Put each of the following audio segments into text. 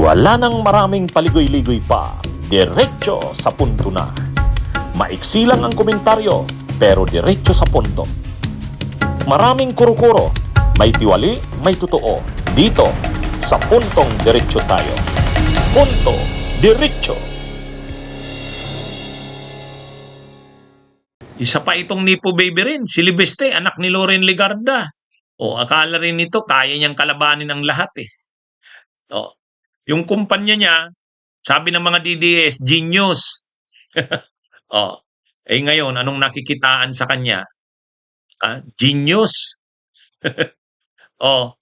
Wala nang maraming paligoy-ligoy pa, diretso sa punto na. Maiksi lang ang komentaryo, pero diretso sa punto. Maraming kuro-kuro, may tiwali, may totoo. Dito, sa puntong diretso tayo. Punto, diretso. Isa pa itong Nipo Baby rin, si Libeste, anak ni Loren Legarda. O akala rin nito, kaya niyang kalabanin ang lahat eh. O, yung kumpanya niya, sabi ng mga DDS, genius. O, ngayon, anong nakikitaan sa kanya? Genius. O,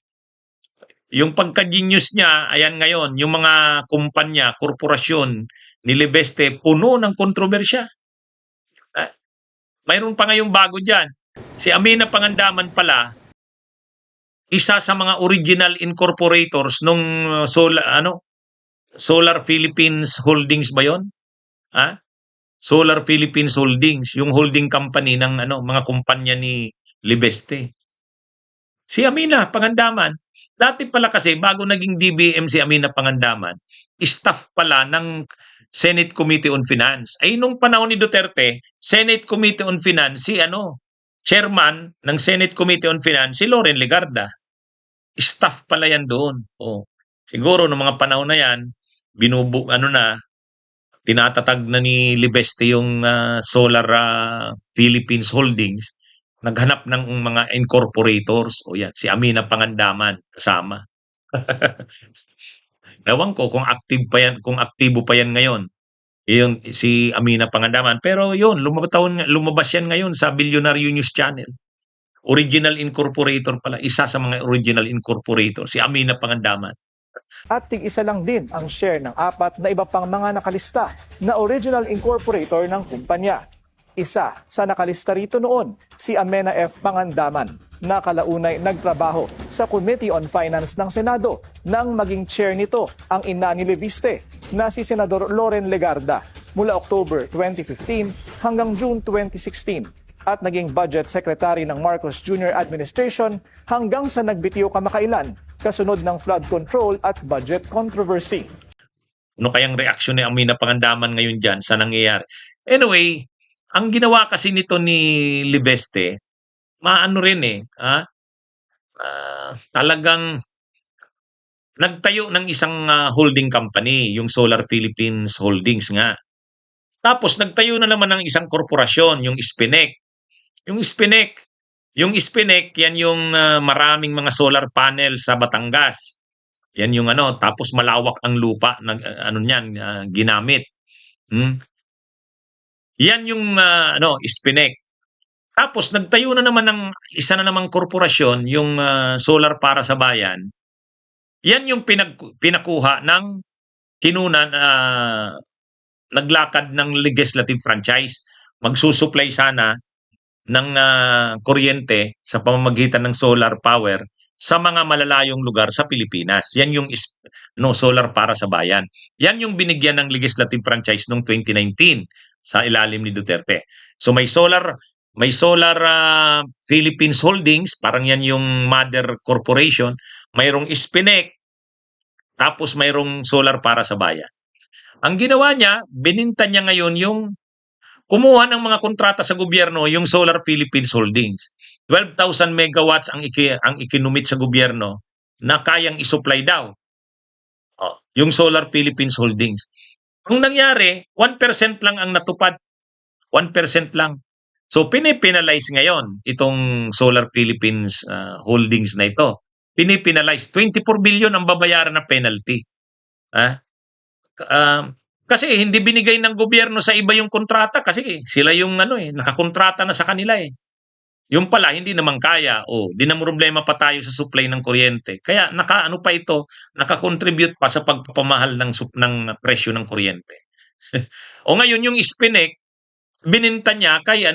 yung pagka-genius niya, ayan ngayon, yung mga kumpanya, korporasyon ni Libeste, puno ng kontrobersya. Mayroon pa ngayong bago dyan. Si Amina Pangandaman pala, isa sa mga original incorporators nung Solar Philippines Holdings ba yon? Solar Philippines Holdings, yung holding company ng mga kumpanya ni Libeste. Si Amina Pangandaman, dati pala kasi bago naging DBM si Amina Pangandaman, staff pala ng Senate Committee on Finance. Ay nung panahon ni Duterte, Senate Committee on Finance si chairman ng Senate Committee on Finance si Loren Legarda. Staff pala yan doon. Siguro nung mga panahon na yan, tinatatag na ni Libeste yung Solar Philippines Holdings, naghanap ng mga incorporators. O yan, si Amina Pangandaman kasama. Ewan ko kung active pa yan, kung aktibo pa yan ngayon. Yung si Amina Pangandaman. Pero yun, lumabas yan ngayon sa Billionaire News Channel. Original incorporator pala, isa sa mga original incorporator, si Amina Pangandaman. At tig-isa lang din ang share ng apat na iba pang mga nakalista na original incorporator ng kumpanya. Isa sa nakalista rito noon, si Amena F. Pangandaman, na kalaunay nagtrabaho sa Committee on Finance ng Senado nang maging chair nito ang ina ni Libeste na si Senador Loren Legarda mula October 2015 hanggang June 2016 at naging budget secretary ng Marcos Jr. Administration hanggang sa nagbitiw kamakailan kasunod ng flood control at budget controversy. Ano kayang reaksyon ni Amina Pangandaman ngayon dyan sa nangyayari? Anyway, ang ginawa kasi nito ni Libeste, maano rin talagang nagtayo ng isang holding company, yung Solar Philippines Holdings nga. Tapos nagtayo na naman ng isang korporasyon, yung SPINEC. Yung SPINEC, yan yung maraming mga solar panel sa Batangas. Yan yung tapos malawak ang lupa na ginamit. Yan yung SPINEC. Tapos nagtayo na naman ng isa na namang korporasyon, yung Solar para sa Bayan. Yan yung pinakuha ng kinunan, naglakad ng legislative franchise. Magsusupply sana ng kuryente sa pamamagitan ng solar power sa mga malalayong lugar sa Pilipinas. Yan yung Solar para sa Bayan. Yan yung binigyan ng legislative franchise noong 2019 sa ilalim ni Duterte. So may Solar Philippines Holdings, parang yan yung mother corporation, mayroong SPINEC, tapos mayroong Solar para sa Bayan. Ang ginawa niya, bininta niya ngayon yung kumuha ng mga kontrata sa gobyerno, yung Solar Philippines Holdings. 12,000 megawatts ang ikinumit sa gobyerno na kayang isupply daw. Yung Solar Philippines Holdings. Ang nangyari, 1% lang ang natupad. 1% lang. So, pinipinalize ngayon itong Solar Philippines Holdings na ito. Pinipinalize. 24 billion ang babayaran na penalty. Kasi hindi binigay ng gobyerno sa iba yung kontrata kasi sila yung nakakontrata na sa kanila eh. Yung pala hindi naman kaya di na problema pa tayo sa supply ng kuryente. Kaya naka-contribute pa sa pagpapamahal ng presyo ng kuryente. O ngayon yung SPINEC bininta niya kay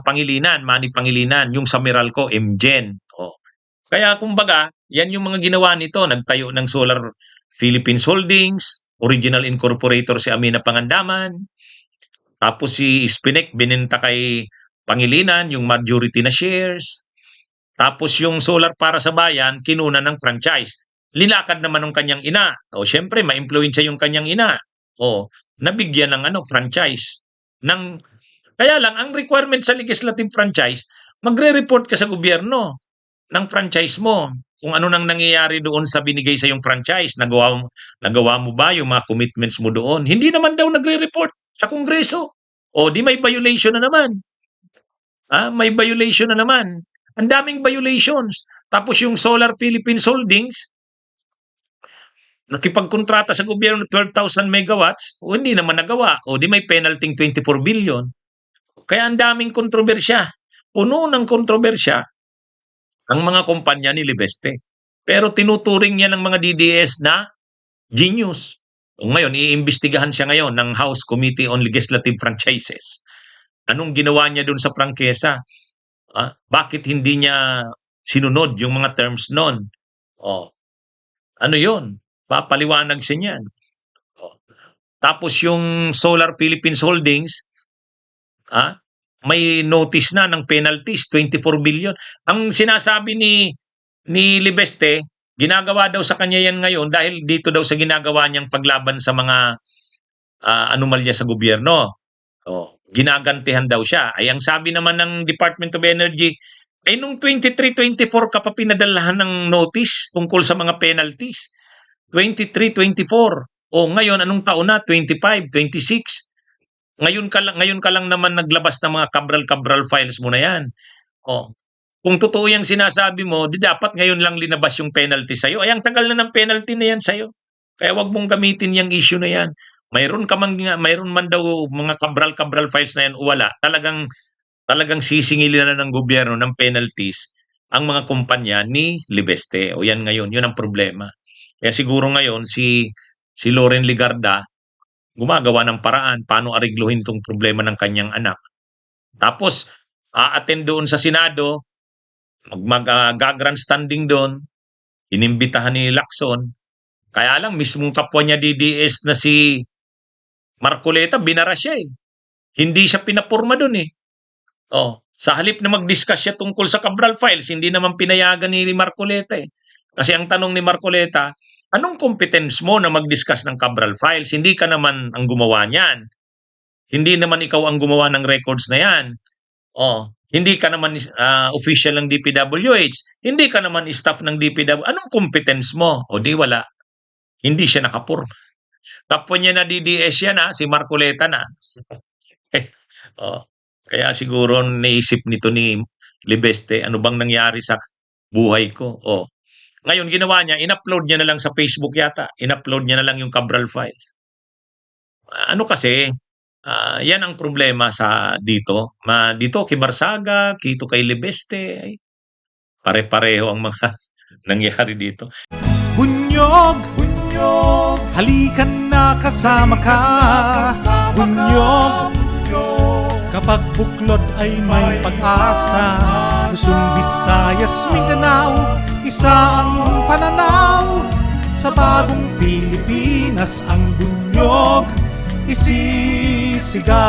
Pangilinan, Manny Pangilinan, yung sa Meralco, MGen. Kaya kumbaga, yan yung mga ginawa nito. Nagtayo ng Solar Philippines Holdings, original incorporator si Amina Pangandaman. Tapos si SPINEC bininta kay Pangilinan yung majority na shares. Tapos yung solar para sa bayan, kinuna ng franchise. Linakad naman ng kanyang ina. O syempre, ma-influensya yung kanyang ina. O nabigyan ng franchise. Kaya lang, ang requirement sa legislative franchise, magre-report ka sa gobyerno ng franchise mo. Kung ano nang nangyayari doon sa binigay sa yung franchise, nagawa mo ba yung mga commitments mo doon? Hindi naman daw nagre-report sa Kongreso. O di may violation na naman. May violation na naman. Ang daming violations. Tapos yung Solar Philippines Holdings, nakipagkontrata sa gobyerno ng 12,000 megawatts, o hindi naman nagawa. O di may penalty 24 billion. Kaya ang daming kontrobersya. Puno ng kontrobersya ang mga kumpanya ni Libeste. Pero tinuturing niya ng mga DDS na genius. O ngayon, iimbestigahan siya ngayon ng House Committee on Legislative Franchises. Anong ginawa niya dun sa prangkesa? Bakit hindi niya sinunod yung mga terms nun? Ano yun? Papaliwanag siya niyan. Tapos yung Solar Philippines Holdings, may notice na ng penalties, 24 billion. Ang sinasabi ni Libeste, ginagawa daw sa kanya yan ngayon dahil dito daw sa ginagawa niyang paglaban sa mga anomalya sa gobyerno. Ginagantihan daw siya. Ay ang sabi naman ng Department of Energy, ay nung 23-24 ka pa pinadalahan ng notice tungkol sa mga penalties. 23-24. Ngayon, anong taon na? 25, 26. Ngayon ka lang naman naglabas ng mga Cabral files mo na yan. Kung totoo yung sinasabi mo, di dapat ngayon lang linabas yung penalty sa'yo. Ay, ang tagal na ng penalty na yan sa'yo. Kaya wag mong gamitin yung issue na yan. Mayroon man daw mga Cabral files na yan o wala. Talagang sisingilin na ng gobyerno ng penalties ang mga kumpanya ni Libeste. O yan ngayon, yun ang problema. Kaya siguro ngayon si Loren Legarda gumagawa ng paraan paano arigluhin itong problema ng kanyang anak. Tapos, a-attend doon sa Senado, mag-grandstanding doon, inimbitahan ni Lacson. Kaya lang, mismong kapwa niya DDS na si Marcoleta, binara siya eh. Hindi siya pinapurma doon eh. Sa halip na mag-discuss siya tungkol sa Cabral files, hindi naman pinayagan ni Marcoleta eh. Kasi ang tanong ni Marcoleta, anong competence mo na mag-discuss ng Cabral files? Hindi ka naman ang gumawa niyan. Hindi naman ikaw ang gumawa ng records na yan. Hindi ka naman official ng DPWH. Hindi ka naman staff ng DPWH. Anong competence mo? Di wala. Hindi siya nakapurma. Kapwa niya na DDS yan si Marcoleta na. Kaya siguro naisip nito ni Libeste, ano bang nangyari sa buhay ko? Ngayon, ginawa niya, in-upload niya na lang sa Facebook yata. In-upload niya na lang yung Cabral files. Kasi, yan ang problema dito. Dito kay Barsaga, dito kay Libeste, pare-pareho ang mga nangyari dito. Bunyog, halikan na kasama ka. Bunyog, kapag buklod ay may pag-asa. Luzon, Visayas, Mindanao, isa ang pananaw. Sa bagong Pilipinas ang bunyog isisigaw.